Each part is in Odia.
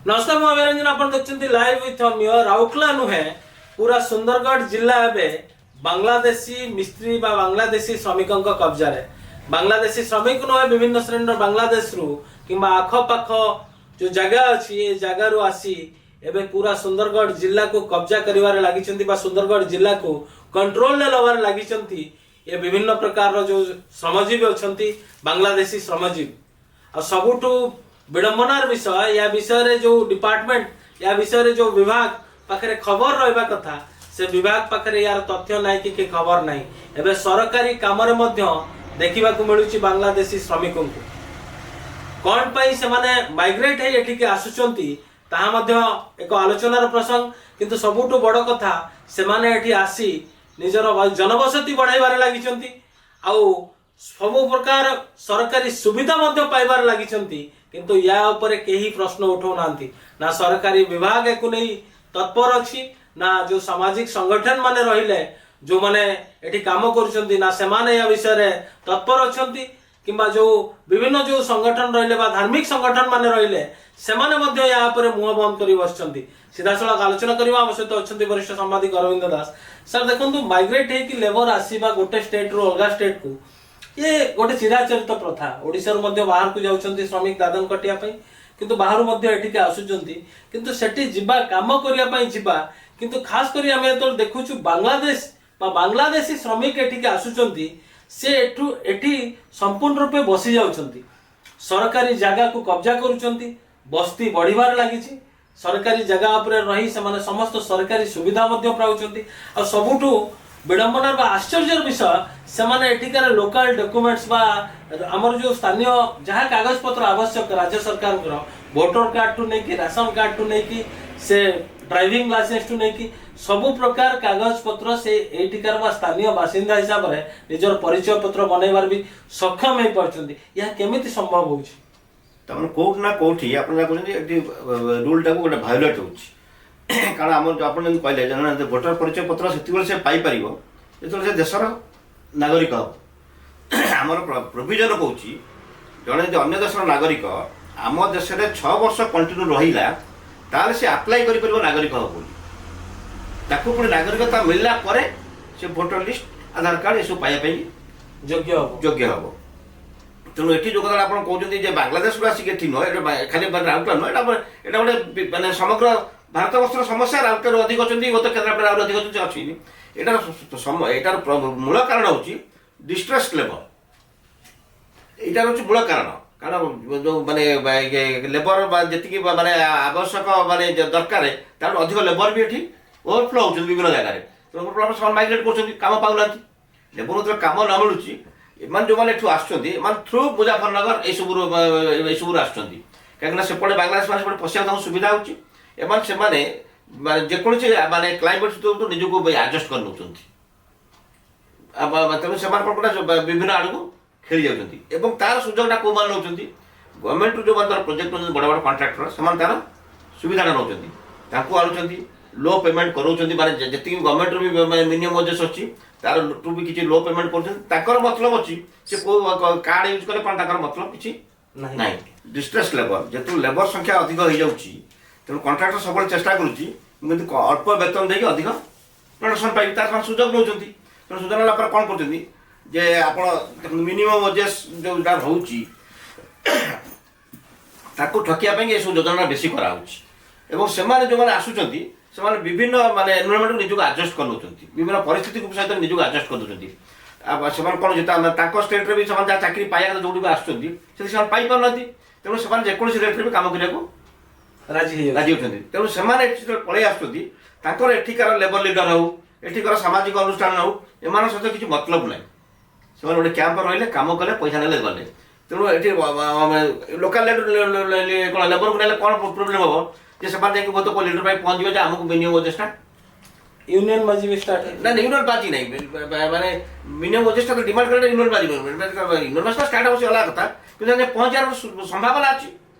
नमस्कार ମୁଁ ଅଭିରଞ୍ଜନ ଆପଣ ଦେଖୁଛନ୍ତି ଲାଇଭ ୱିଥ୍ ଅମିୟ ରାଉରକେଲା ନୁହେଁ ପୁରା ସୁନ୍ଦରଗଡ଼ ଜିଲ୍ଲା ଏବେ ବାଂଲାଦେଶୀ ମିସ୍ତ୍ରୀ ବା ବାଂଲାଦେଶୀ ଶ୍ରମିକଙ୍କ କବ୍ଜାରେ ବାଂଲାଦେଶୀ ଶ୍ରମିକ ନୁହେଁ ବିଭିନ୍ନ ଶ୍ରେଣୀର ବାଂଲାଦେଶରୁ କିମ୍ବା ଆଖପାଖ ଯୋଉ ଜାଗା ଅଛି ଏ ଜାଗାରୁ ଆସି ଏବେ ପୁରା ସୁନ୍ଦରଗଡ଼ ଜିଲ୍ଲାକୁ କବ୍ଜା କରିବାରେ ଲାଗିଛନ୍ତି ବା ସୁନ୍ଦରଗଡ଼ ଜିଲ୍ଲାକୁ କଣ୍ଟ୍ରୋଲରେ ନେବାରେ ଲାଗିଛନ୍ତି ଏ ବିଭିନ୍ନ ପ୍ରକାରର ଯୋଉ ଶ୍ରମଜୀବୀ ଅଛନ୍ତି ବାଂଲାଦେଶୀ ଶ୍ରମଜୀବୀ ଆଉ ସବୁଠୁ विडंबनार विषय या विषय जो डिपार्टमेंट या विषय जो विभाग पाखरे खबर रहा कथा से विभाग पाखरे यार तथ्य नहीं कि खबर नहीं एबे सरकारी काम रे मध्य देखिबा को मिलुची बांग्लादेशी श्रमिकों को कौन पाई से माने माइग्रेट है एठी के आसुचंती ताहा मध्य एक आलोचनार प्रसंग किंतु सबुठु बड़ कथा से माने एठी आसी निजर जनबसति बढ़ाइबार लागिचंती आउ सब प्रकार सरकारी सुविधा मध्य पाइबार लागिचंती किंतु या उपरे केही प्रश्न उठौ नांती ना सरकारी विभाग एको नहीं तत्पर अछि ना जो सामाजिक संगठन माने रहिले जो माने एठी काम करूछंती ना से माने या विषय रे तत्पर अछंती किंबा जो विभिन्न जो संगठन रहिले बा धार्मिक संगठन माने रहिले से माने मध्य या उपरे मुह बंद करी बसचंती सीधासळख आलोचना करिवा हम सहित अछंती वरिष्ठ संवाददाता अरविंद दास सर देखंतु माइग्रेट हे कि लेबर आसीबा गोटे स्टेट रो अलगा स्टेट को ये गोटे चिराचरित प्रथा ओडिसा मध्य बाहर को जाउछंती श्रमिक दादन कटिया पई किंतु बाहर मध्य एठिके आसुचंती किंतु सेठी जिबा काम करिया पई जिबा किंतु खास करी हमें तो देखुछु बांग्लादेश बा बांग्लादेशी श्रमिक एठिके आसुचंती से एठी संपूर्ण रूपे बसी जाउछंती सरकारी जगह को कब्जा करूचंती बस्ती बढ़िबार लागिछि सरकारी जगह उपरे रही से माने समस्त सरकारी सुविधा मध्य पाउछंती आ सबुठु विडंबनार बा आश्चर्यर विषय से माने एठिकार लोकल डॉक्यूमेंट्स बा हमर जो स्थानीय जहाँ कागज पत्र आवश्यक राज्य सरकार को वोटर कार्ड टू नहीं कि राशन कार्ड टू नहीं कि से ड्राइविंग लाइसेंस टू नहीं कि सब प्रकार कागज पत्र से एठिकार बा स्थानीय बासिंदा हिसाब रे निजर परिचय पत्र बनैबार भी सक्षम हे परछंती या केमिति संभव होउछि तमन कोट ना कोठी आपण जा कहले एटी रूल टाको गोटे वायोलेट होउछि कारण आम आपन कहले जन भोटर परिचय पत्र से से पाई पारिबो से देशर नागरिक आमर प्रोविजन कहूँ जड़े जो अन्य देशर नागरिक आम देश में 6 वर्ष कंटिन्यू रहा ताल से आप्लाय कर नागरिक हम बोली ताकू पुणी नागरिकता मिलला परे से भोटर लिस्ट आधार कार्ड ये पाइबा योग्य हम तेणु ये जो कथा आप कहते बांग्लादेश आसिक नुह खाली राउरकेला नुह यहाँ गोटे मानने समग्र भारत वर्षर समस्या राउरकेला अधिक अच्छा गत केन्द्रापड़ा अधिक अच्छी एटार मूल कारण हूँ डिस्ट्रेस लेबर यहाँ हूँ मूल कारण कारण जो माने लेबर जी माने आवश्यक माने दरकार तार अधिक लेबर भी ये ओवरफ्लो हो विभिन्न जगह तेनाली माइग्रेट कर पाऊना लेबर जो कम न मिलूँ एम जो मैंने आसुँच थ्रू मुजफ्फरनगर यू आसुँच कहीं सेपटे बांग्लादेश मैंने पशिया सुविधा होने जेकोसी माने क्लाइमेट निजक आडजस्ट कर तेणु से विभिन्न आड़ को खेली जाऊँगी तार सुजोगटा कौ मैंने नौ गवर्नमेंट जो प्रोजेक्ट बड़ बड़ कन्ट्राक्टर से तार सुविधा नौ आणुंट लो पेमेंट कराऊँ माने जी गवर्नमेंट भी मिनिमम वेजेस अच्छी तार टू भी किसी लो पेमेंट कर मतलब अच्छी से कार्ड यूज कले मतलब किसी ना डिस्ट्रेस लेबर जेतु लेबर संख्या अधिक हो जाऊँगी तेणु कन्ट्राक्टर सब चेष्टा करुँच अल्प वेतन देकी अधिक प्रोडक्शन पाइबी तार सुजोग नौ तेणु सुजोग नाला कौन कर आप मिनिमम वेजेस जो रोचे ठकिया ये सब योजना बेसी कराऊँ से जो आसुँच से विभिन्न माने एनवायरमेंट निजक आडजस्ट कर विभिन्न परिस्थिति सहित निजक आडजस्ट कर दौरान कौन जो स्टेट में भी चाकरी पाया जो भी आसुँच पाई पाना तेणु से जेकोसी रेट भी कम करने को राजी होती तेणु से पलि आसुँच एठिकार लेबर लीडर हो एठिकार सामाजिक अनुष्ठान हो एम सहित किसी मतलब ना से गोटे कैंप रही कम कले पैसा ने गले तेणु ये लोकाल लेबर को ना कौन प्रोब्लेम हम जे से बहुत लीडर पाई पहुँच गए आमको मिनिमम वेजेसटा यूनियन बाजी भी स्टार्ट ना यूनियन बाजी नहीं माने मिनिमम वेजेसटा तो डिमांड करे यूनियन बाजी यूनियन बाजी स्टार्ट हो अलग कथा कि पहुँचार संभावना अच्छी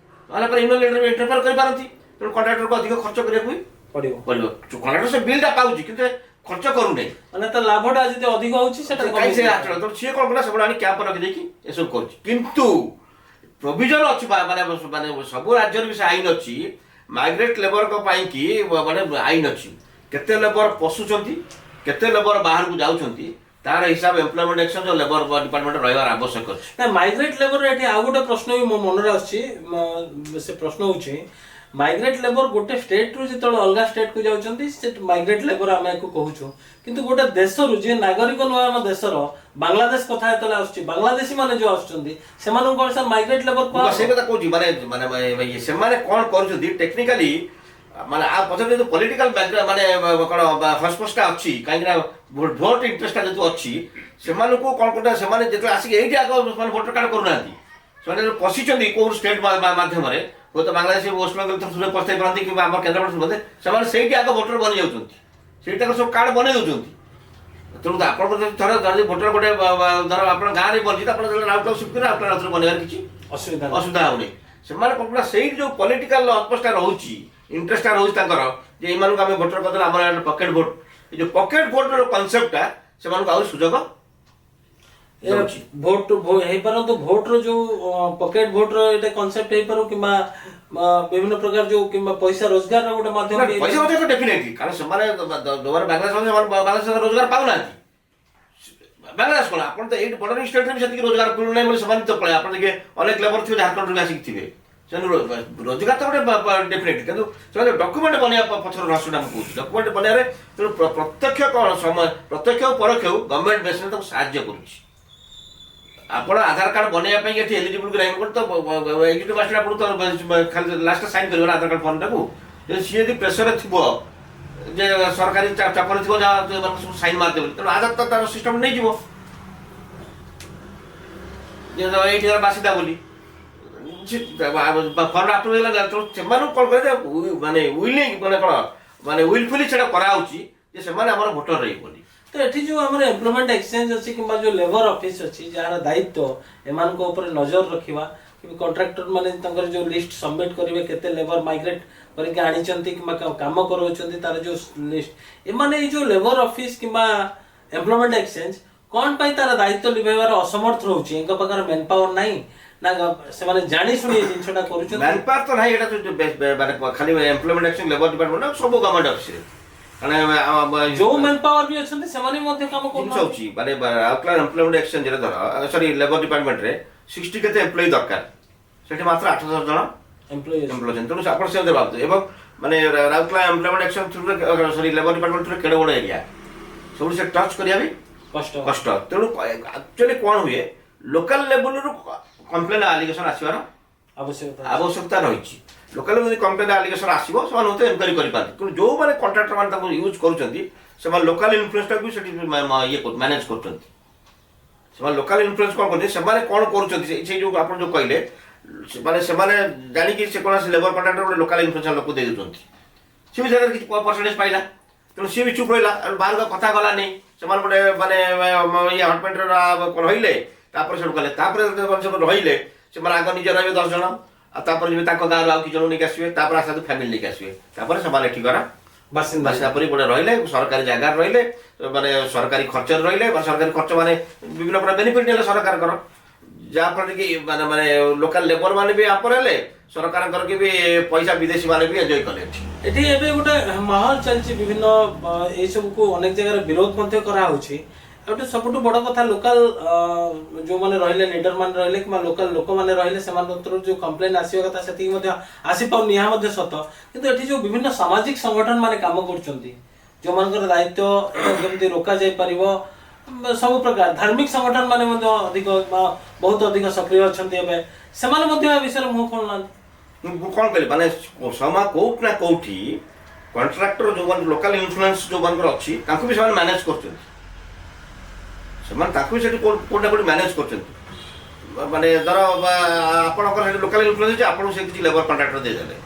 ना यूनियन लीडर भी इंटरफेयर कर पारती तेणु कंट्राक्टर को अधिक खर्च करा पड़ो कंट्राक्टर से बिलटा पाऊँ कि खर्च करूना माने तो लाभटा आज अधिक होची सेटा कहीं से तो सी कौन कला सब आनी कैंप रखी ये सब कर प्रोविजन अच्छी माने सब राज्य भी से आईन अच्छी ମାଇଗ୍ରେଟ୍ ଲେବରଙ୍କ ପାଇଁ କି ମାନେ ଆଇନ ଅଛି କେତେ ଲେବର ପଶୁଛନ୍ତି କେତେ ଲେବର ବାହାରକୁ ଯାଉଛନ୍ତି ତାର ହିସାବ ଏମ୍ପ୍ଲୟମେଣ୍ଟ ଏକ୍ସନ ଯୋଉ ଲେବର ଡିପାର୍ଟମେଣ୍ଟ ରହିବାର ଆବଶ୍ୟକ ଅଛି। ନା ମାଇଗ୍ରେଟ୍ ଲେବର ଏଠି ଆଉ ଗୋଟେ ପ୍ରଶ୍ନ ବି ମୋ ମନରେ ଆସୁଛି। ସେ ପ୍ରଶ୍ନ ହଉଛି ମାଇଗ୍ରେଟ୍ ଲେବର ଗୋଟେ ଷ୍ଟେଟ୍ରୁ ଯେତେବେଳେ ଅଲଗା ଷ୍ଟେଟ୍କୁ ଯାଉଛନ୍ତି ସେ ମାଇଗ୍ରେଟ୍ ଲେବର ଆମେ ୟାକୁ କହୁଛୁ, କିନ୍ତୁ ଗୋଟେ ଦେଶରୁ ଯିଏ ନାଗରିକ ନୁହେଁ ଆମ ଦେଶର ବାଂଲାଦେଶ କଥା ଯେତେବେଳେ ଆସୁଛି ବାଂଲାଦେଶୀ ମାନେ ଯୋଉ ଆସୁଛନ୍ତି ସେମାନଙ୍କୁ କଣ ସାର୍ ମାଇଗ୍ରେଟ୍ ଲେବର ମୁଁ ସେଇ କଥା କହୁଛି ମାନେ ସେମାନେ କଣ କରୁଛନ୍ତି ଟେକ୍ନିକାଲି ମାନେ ଆ ପଛରେ ଯେହେତୁ ପଲିଟିକାଲ ବ୍ୟାକଗ୍ରାଉଣ୍ଡ ମାନେ କଣ ହସ୍ପସ୍ଟା ଅଛି କାହିଁକିନା ଭୋଟ ଇଣ୍ଟରେଷ୍ଟଟା ଯେହେତୁ ଅଛି ସେମାନଙ୍କୁ କଣ କରୁଛନ୍ତି ସେମାନେ ଯେତେବେଳେ ଆସିକି ଏଇଠି ଆଗ ସେମାନେ ଭୋଟର କାର୍ଡ କରୁନାହାନ୍ତି ସେମାନେ ପଶିଛନ୍ତି କୋଉ ଷ୍ଟେଟ୍ ମାଧ୍ୟମରେ ହୁଏତ ବାଂଲାଦେଶ ୱେଷ୍ଟବେଙ୍ଗଲ ଥ୍ରୁରେ ପସ୍ତାଇ ପାରନ୍ତି କିମ୍ବା ଆମର କେନ୍ଦ୍ରାପଡ଼ା ମଧ୍ୟ ସେମାନେ ସେଇଠି ଆଗ ଭୋଟର ବନି ଯାଉଛନ୍ତି ସେଇଠି ତାଙ୍କର ସବୁ କାର୍ଡ ବନେଇ ଦେଉଛନ୍ତି। ତେଣୁ ଆପଣଙ୍କର ଯଦି ଥରେ ଯଦି ଭୋଟର ଗୋଟେ ଧର ଆପଣ ଗାଁରେ ବନିଛି ଆପଣ ରାଉରକେଲା ଶିଫ୍ଟ କରି ରାଉରକେଲା ରାଉତରେ ବନେଇବାର କିଛି ଅସୁବିଧା ହେଉନି। ସେମାନେ କଣ କରୁଛନ୍ତି ସେଇଠି ଯୋଉ ପଲିଟିକାଲ ଅପୋଜଟା ରହୁଛି ଇଣ୍ଟରେଷ୍ଟଟା ରହୁଛି ତାଙ୍କର ଯେ ଏମାନଙ୍କୁ ଆମେ ଭୋଟର କରିଦେଲେ ଆମର ପକେଟ୍ ଭୋଟ ଏଇ ଯୋଉ ପକେଟ୍ ଭୋଟର କନସେପ୍ଟଟା ସେମାନଙ୍କୁ ଆହୁରି ସୁଯୋଗ ଭୋଟ ହେଇପାରନ୍ତୁ ଭୋଟର ଯୋଉ ପକେଟ୍ ଭୋଟର ଏଇଟା କନସେପ୍ଟ ହେଇପାରୁ କିମ୍ବା ବିଭିନ୍ନ ପ୍ରକାର ଯୋଉ କିମ୍ବା ପଇସା ରୋଜଗାରର ଗୋଟେ ମାଧ୍ୟମ ପଇସା ରୋଜଗାର ଡେଫିନେଟଲି କାରଣ ସେମାନେ ଯୋଉମାନେ ବାଂଲାଦେଶ ରୋଜଗାର ପାଉନାହାନ୍ତି ବାଂଲାଦେଶ କଣ ଆପଣ ତ ଏଇଠି ବର୍ଡରିଂ ଷ୍ଟେଟ୍ରେ ବି ସେତିକି ରୋଜଗାର ମିଳୁନାହିଁ ବୋଲି ସେମାନେ ତ ପଳେଇ ଆପଣ ଦେଖିବେ ଅନେକ ଲେବର ଥିବେ ଝାଡ଼ଖଣ୍ଡରୁ ଆସିକି ଥିବେ ସେମାନେ ରୋଜଗାର ତ ଗୋଟେ ଡେଫିନେଟଲି କିନ୍ତୁ ସେମାନେ ଡକ୍ୟୁମେଣ୍ଟ ବନେଇବା ପଛର ରହସ୍ୟଟା ମୁଁ କହୁଛି ଡକ୍ୟୁମେଣ୍ଟ ବନେଇବାରେ ତେଣୁ ପ୍ରତ୍ୟକ୍ଷ କଣ ସମୟ ପ୍ରତ୍ୟକ୍ଷ ଓ ପରୋକ୍ଷ ଗଭର୍ଣ୍ଣମେଣ୍ଟ ବେସରେ ତାକୁ ସାହାଯ୍ୟ କରୁଛି। ଆପଣ ଆଧାର କାର୍ଡ ବନେଇବା ପାଇଁ ଏଠି ଏଲିଜିବୁଲ କି ନାହିଁ ତ ଏକ୍ଜିକ୍ୟୁଟିଭ ମାଜିଷ୍ଟ୍ରେଟ୍ ଆପଣଙ୍କୁ ତ ଖାଲି ଲାଷ୍ଟ ସାଇନ୍ କରିବ ଆଧାର କାର୍ଡ ଫର୍ମଟାକୁ ଯଦି ସିଏ ଯଦି ପ୍ରେସରରେ ଥିବ ଯେ ସରକାରୀ ଚାକର ଥିବ ଯାହା ସବୁ ସାଇନ୍ ମାରିଦେବେ ତେଣୁ ଆଧାର ତ ତାର ସିଷ୍ଟମ ନେଇଯିବ ଯେ ଏଇଠି ବାସିନ୍ଦା ବୋଲି ଫର୍ମ ଆପ୍ରୁଭ୍ ହେଇଗଲା ତେଣୁ ସେମାନଙ୍କୁ କଣ କରେ ମାନେ ୱିଲିଂ ମାନେ କଣ ମାନେ ୱିଲଫୁଲି ସେଟା କରାହଉଛି ଯେ ସେମାନେ ଆମର ଭୋଟର ରହିବେ ବୋଲି। ତ ଏଠି ଯୋଉ ଆମର ଏମ୍ପ୍ଲୟମେଣ୍ଟ ଏକ୍ସଚେଞ୍ଜ ଅଛି କିମ୍ବା ଯୋଉ ଲେବର ଅଫିସ ଅଛି ଯାହାର ଦାୟିତ୍ୱ ଏମାନଙ୍କ ଉପରେ ନଜର ରଖିବା କିମ୍ବା କଣ୍ଟ୍ରାକ୍ଟର ମାନେ ତାଙ୍କର ଯୋଉ ଲିଷ୍ଟ ସବମିଟ୍ କରିବେ କେତେ ଲେବର ମାଇଗ୍ରେଟ୍ କରିକି ଆଣିଛନ୍ତି କିମ୍ବା କାମ କରାଉଛନ୍ତି ତାର ଯୋଉ ଲିଷ୍ଟ ଏମାନେ ଏଇ ଯୋଉ ଲେବର ଅଫିସ କିମ୍ବା ଏମ୍ପ୍ଲୟମେଣ୍ଟ ଏକ୍ସଚେଞ୍ଜ କଣ ପାଇଁ ତାର ଦାୟିତ୍ୱ ଲିଭେଇବାର ଅସମର୍ଥ ରହୁଛି ଏଙ୍କ ପାଖରେ ମେନ୍ ପାୱାର ନାହିଁ ନା ସେମାନେ ଜାଣି ଶୁଣି ଏ ଜିନିଷଟା କରୁଛନ୍ତି। ମେନ୍ ପାୱାର ତ ନାହିଁ ଏଇଟା ମାନେ ଖାଲି ଏମ୍ପ୍ଲୟମେଣ୍ଟ ଏକ୍ସଚେଞ୍ଜ ଲେବର ଡିପାର୍ଟମେଣ୍ଟ ସବୁ ଗଭର୍ଣ୍ଣମେଣ୍ଟ ଅଫିସରେ ଯୋଉ ମେନ୍ ପାୱାର ବି ଅଛନ୍ତି ସେମାନେ ମଧ୍ୟ କାମ କରୁଛନ୍ତି ମାନେ ରାଉରକେଲା ଏମ୍ପ୍ଲୟମେଣ୍ଟ ଏକ୍ସଚେଞ୍ଜରେ ଧର ସରି ଲେବର ଡିପାର୍ଟମେଣ୍ଟରେ 60 କେତେ ଏମ୍ପ୍ଲୟି ଦରକାର ସେଠି ମାତ୍ର 8-10 ଜଣ ଏମ୍ପ୍ଲୟି ଅଛନ୍ତି ତେଣୁ ଆପଣ ସେ ଭାବୁଥିବେ ଏବଂ ମାନେ ରାଉରକେଲା ଏମ୍ପ୍ଲୟମେଣ୍ଟ ଏକ୍ସଚେଞ୍ଜ ଥ୍ରୁରେ ସରି ଲେବର ଡିପାର୍ଟମେଣ୍ଟ ଥ୍ରୁରେ କେଡ଼େ ବଡ଼ ଏରିଆ ସବୁଠୁ ସେ ଟଚ୍ କରିବା ବି କଷ୍ଟ ତେଣୁ ଆକ୍ଚୁଆଲି କ'ଣ ହୁଏ ଲୋକାଲ ଲେବୁଲରୁ କମ୍ପ୍ଲେନ୍ ଆଲିଗେସନ୍ ଆସିବାର ଆବଶ୍ୟକତା ରହିଛି। ଲୋକାଲ ଯଦି କମ୍ପ୍ଲେନ୍ ଆଲିଗେସନ୍ ଆସିବ ସେମାନେ ମଧ୍ୟ ଏନକ୍ୱାରି କରିପାରନ୍ତି କିନ୍ତୁ ଯେଉଁମାନେ କଣ୍ଟ୍ରାକ୍ଟର ମାନେ ତାକୁ ୟୁଜ୍ କରୁଛନ୍ତି ସେମାନେ ଲୋକାଲ ଇନଫ୍ଲୁଏନ୍ସଟାକୁ ବି ସେଠି ଇଏ ମ୍ୟାନେଜ୍ କରୁଛନ୍ତି। ସେମାନେ ଲୋକାଲ ଇନଫ୍ଲୁଏନ୍ସ କ'ଣ କରୁଛନ୍ତି ସେମାନେ କ'ଣ କରୁଛନ୍ତି ସେଇ ଯେଉଁ ଆପଣ ଯେଉଁ କହିଲେ ସେମାନେ ଜାଣିକି ସେ କୌଣସି ଲେବର କଣ୍ଟ୍ରାକ୍ଟର ଗୋଟେ ଲୋକାଲ ଇନଫ୍ଲୁଏନ୍ସ ଲୋକ ଦେଇ ଦେଉଛନ୍ତି ସିଏ ବି ସେଥିରେ କିଛି ପରସେଣ୍ଟେଜ ପାଇଲା ତେଣୁ ସିଏ ବି ଚୁପ୍ ରହିଲା ବାହାରକୁ କଥା ଗଲାନି ସେମାନେ ଗୋଟେ ମାନେ ଇଏ ହଟପେଣ୍ଟର ରହିଲେ ତାପରେ ସେଠୁ କଲେ ତାପରେ ସବୁ ରହିଲେ ସେମାନେ ଆଗ ନିଜେ ରହିବେ 10 ଜଣ ଆଉ ତାପରେ ଯିବେ ତାଙ୍କ ଗାଁରୁ ଆଉ କିଛି ଜଣ ନେଇକି ଆସିବେ ତାପରେ ଆସ୍ତେ ଫ୍ୟାମିଲି ନେଇକି ଆସିବେ ତାପରେ ସେମାନେ ଏଠି କରା ବାସିନ୍ଦା ପରି ଗୋଟେ ରହିଲେ ସରକାରୀ ଜାଗାରେ ରହିଲେ ମାନେ ସରକାରୀ ଖର୍ଚ୍ଚରେ ରହିଲେ ସରକାରୀ ଖର୍ଚ୍ଚ ମାନେ ବିଭିନ୍ନ ପ୍ରକାର ବେନିଫିଟ୍ ନେଲେ ସରକାରଙ୍କର ଯାହାଫଳରେ କି ମାନେ ମାନେ ଲୋକାଲ ଲେବର ମାନେ ବି ଆପର ହେଲେ ସରକାରଙ୍କର କି ବି ପଇସା ବିଦେଶୀ ମାନେ ବି ଏନ୍ଜୟ କଲେ ଏଠି ଏବେ ଗୋଟେ ମାହୋଲ ଚାଲିଛି ବିଭିନ୍ନ ଏଇ ସବୁକୁ ଅନେକ ଜାଗାରେ ବିରୋଧ ମଧ୍ୟ କରାହଉଛି। ଗୋଟେ ସବୁଠୁ ବଡ଼ କଥା ଲୋକାଲ ଯେଉଁମାନେ ରହିଲେ ଲିଡର ମାନେ ରହିଲେ କିମ୍ବା ଲୋକାଲ ଲୋକମାନେ ରହିଲେ ସେମାନଙ୍କର ଯେଉଁ କମ୍ପ୍ଲେନ୍ ଆସିବା କଥା ସେତିକି ମଧ୍ୟ ଆସିପାରୁନି ଏହା ମଧ୍ୟ ସତ କିନ୍ତୁ ଏଠି ଯେଉଁ ବିଭିନ୍ନ ସାମାଜିକ ସଂଗଠନ ମାନେ କାମ କରୁଛନ୍ତି ଯେଉଁମାନଙ୍କର ଦାୟିତ୍ୱ କେମିତି ରୋକାଯାଇପାରିବ ସବୁ ପ୍ରକାର ଧାର୍ମିକ ସଂଗଠନ ମାନେ ମଧ୍ୟ ଅଧିକ ବହୁତ ଅଧିକ ସକ୍ରିୟ ଅଛନ୍ତି ଏବେ ସେମାନେ ମଧ୍ୟ ଏ ବିଷୟରେ ମୁହଁ ଖୋଲୁନାହାନ୍ତି। ମୁଁ କ'ଣ କହିଲି ମାନେ କୋଉଠି ନା କୋଉଠି କଣ୍ଟ୍ରାକ୍ଟର ଯେଉଁମାନେ ଲୋକାଲ ଇନଫ୍ଲୁଏନ୍ସ ଯେଉଁମାନଙ୍କର ଅଛି ତାଙ୍କୁ ବି ସେମାନେ ମ୍ୟାନେଜ୍ କରୁଛନ୍ତି ସେମାନେ ତାକୁ ବି ସେଠି କୋଉଠି ନା କୋଉଠି ମ୍ୟାନେଜ୍ କରୁଛନ୍ତି ମାନେ ଧର ଆପଣଙ୍କର ସେଠି ଲୋକାଲ ଇନଫ୍ଲୁଏନ୍ସ ଅଛି ଆପଣଙ୍କୁ ସେ କିଛି ଲେବର କଣ୍ଟ୍ରାକ୍ଟର ଦେଇଦେଲେ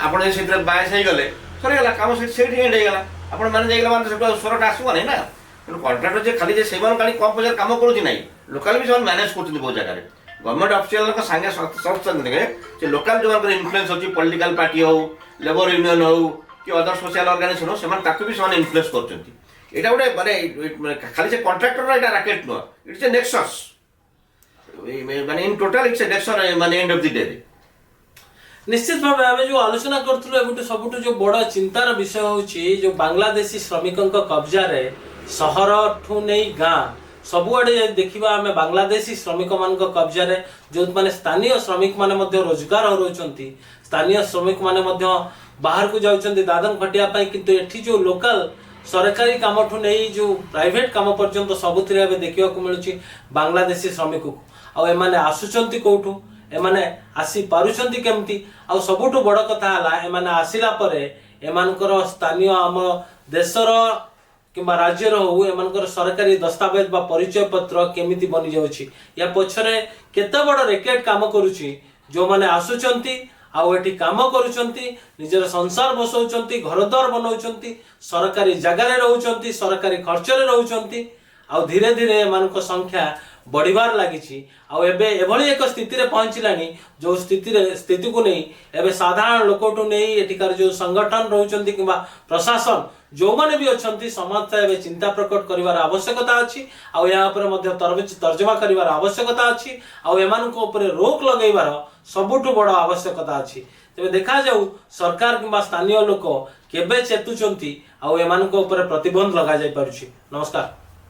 ଆପଣ ଯଦି ସେଥିରେ ବାୟସ ହେଇଗଲେ ସରିଗଲା କାମ ସେଇଠି ଏଣ୍ଡ ହେଇଗଲା ଆପଣ ମ୍ୟାନେଜ୍ ହେଇଗଲା ମାନେ ସେଠୁ ସ୍ୱରଟା ଆସିବ ନାହିଁ ନା ତେଣୁ କଣ୍ଟ୍ରାକ୍ଟର ଯେ ଖାଲି ଯେ ସେମାନେ ଖାଲି କମ୍ ପଇସାରେ କାମ କରୁଛି ନାହିଁ ଲୋକାଲ ବି ସେମାନେ ମ୍ୟାନେଜ୍ କରୁଛନ୍ତି ବହୁତ ଜାଗାରେ ଗଭର୍ଣ୍ଣମେଣ୍ଟ ଅଫିସିଆଲଙ୍କ ସାଙ୍ଗେ ସାଙ୍ଗେ ସେ ଲୋକାଲ ଯେଉଁମାନଙ୍କର ଇନଫ୍ଲୁଏନ୍ସ ଅଛି ପଲିଟିକାଲ ପାର୍ଟି ହଉ ଲେବର ୟୁନିୟନ ହଉ କି ଅଦର ସୋସିଆଲ ଅର୍ଗାନାଇଜେସନ ହଉ ସେମାନେ ତାକୁ ବି ସେମାନେ ଇନଫ୍ଲୁଏନ୍ସ କରୁଛନ୍ତି। এটা ଗୋଟେ ମାନେ ଖାଲି ସେ କଣ୍ଟ୍ରାକ୍ଟର এটা ରାକେଟ୍ ନୁହଁ ଇଟ୍ସ ଏ ନେକ୍ସସ୍ ମାନେ in total it's a nexus ମାନେ ଏଣ୍ଡ ଅଫ୍ ଦି ଡେ। निश्चित भाव आम जो आलोचना करूँ एबुठू सबुठ जो बड़ चिंतार विषय हूँ जो बांग्लादेशी श्रमिकों कब्जा रे सहर ठू नहीं गाँ सबुआड़े देखा आम बांग्लादेशी श्रमिक मान कब्जा रे जो माने स्थानीय श्रमिक माने रोजगार हरौंट स्थानीय श्रमिक माने बाहर को जाउछन्ति दादन खटिया पाई किंतु एठी जो लोकल सरकारी काम ठू नहीं जो प्राइवेट काम पर्यंत सबुथिरे देखा मिलूँ बांग्लादेशी श्रमिक को आ एमाने आसुचंती कोठू एमाने आसी पारुचंती केमती आ सबुठु बड़ कथा हला एमाने आसिला परे एमानकर स्थानीय आम देशर किंबा राज्यर हो एमानकर सरकारी दस्तावेज बा परिचय पत्र केमिति बनि जाउछि या पछरे केते बड़ रैकेट काम करूछि जो माने आसुचंती आउ एठी काम करूचंती निजर संसार बसौचंती घरद्वार बनाउचंती सरकारी जगार रहउचंती सरकारी खर्चरे रहउचंती आउ धीरे धीरे एमानक संख्या बढ़िबार लागिछि आउ एबे एभली एक स्थिति रे पहुंचिलानी जो स्थिति को नहीं एबे साधारण लोकटू नहीं एठिकार जो संगठन रहउचंती किबा प्रशासन जो माने भी अछंती समाज एबे चिंता प्रकट करिवार आवश्यकता अछि आउ या ऊपर मध्ये तर्जमा करिवार आवश्यकता अछि आउ एमानक ऊपर रोक लगैबार सबुठु बड़ आवश्यकता अछि तेबे देखा जाऊ सरकार किबा स्थानीय लोक केबे चेतुचंती आउ एमानक ऊपर प्रतिबंध लगा जाय पारुछि। नमस्कार।